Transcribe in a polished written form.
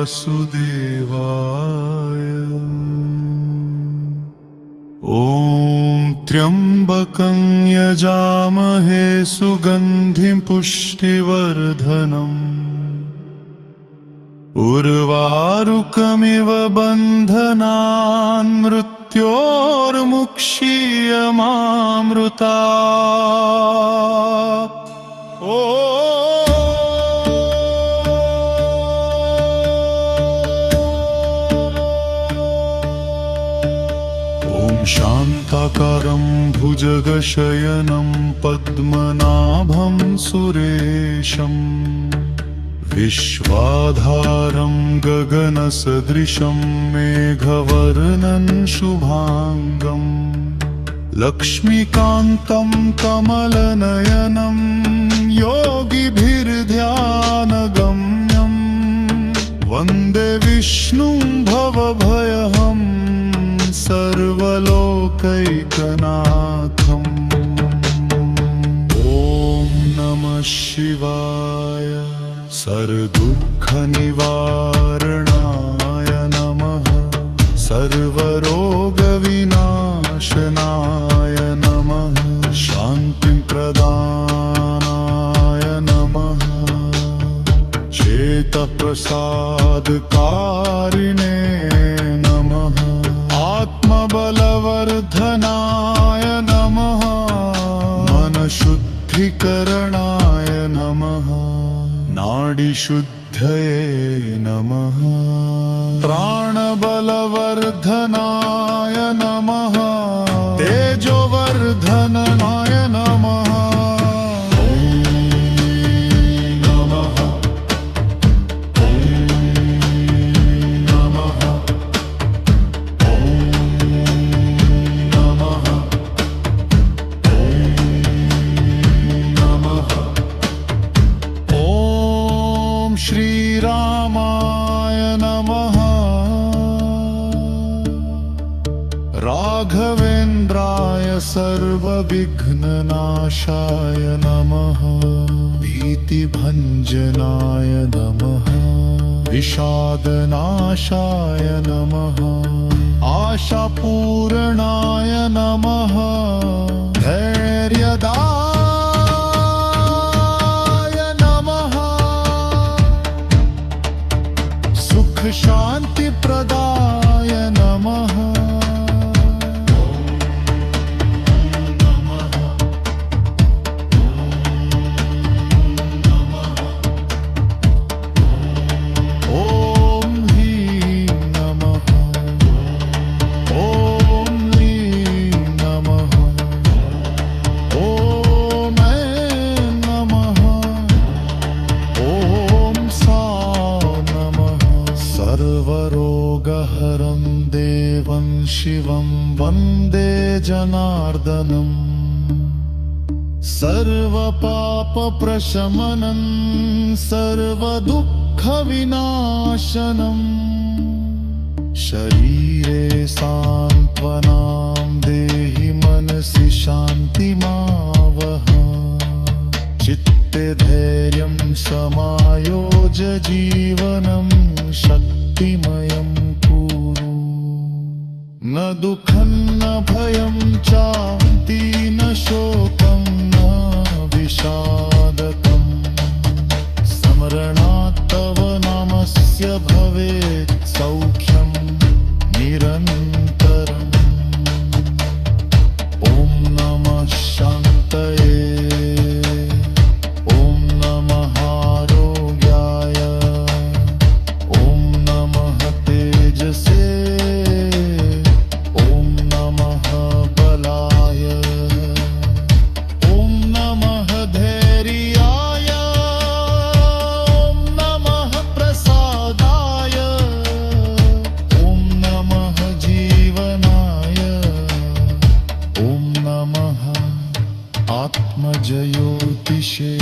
वासुदेवाय। ॐ त्र्यम्बकं यजामहे सुगन्धिं पुष्टिवर्धनम् उर्वारुकमिव बन्धनान् मृत्योर्मुक्षीयमामृतात्। शान्ताकारं भुजगशयनं पद्मनाभं सुरेशम् विश्वाधारं गगनसदृशं मेघवर्णं शुभाङ्गम् लक्ष्मीकान्तं कमलनयनं योगिभिर्ध्यानगम्यं वन्दे विष्णुं भवभयहं सर्वलोकैकनाथम्। ॐ नमः शिवाय सर्वदुःखनिवारणाय नमः सर्वरोगविनाशनाय नमः शान्तिं प्रदानाय नमः चेतप्रसादकारिणे नमः आत्मबलवर्धनाय नमः मनःशुद्धिकरणाय नमः नाडीशुद्धये नमः प्राणबलवर्धनाय नमः तेजोवर्धनाय नमः। श्रीरामाय नमः राघवेन्द्राय सर्वविघ्ननाशाय नमः भीतिभञ्जनाय नमः विषादनाशाय नमः आशापूरणाय नमः धैर्यदाय नमः शांति प्रदाय नमः। ओम ह्रीं नमः ओम ह्रीं नमः ओम ऐं नमः ओम सा सर्वरोगहरं देवं शिवं वन्दे जनार्दनम् सर्वपापप्रशमनं सर्वदुःखविनाशनम् शरीरे सान्त्वनां देहि मनसि शान्तिमावह चित्ते धैर्यं समायोज्य जीवनं शक्तिमयं कुरु न दुःखं न भयं चान्ति न शोकं न विषादकम् स्मरणात् तव नामस्य भवेत् सौख्यं निरन्तरम्। ॐ नमः शान्तये आत्मजयोतिषे।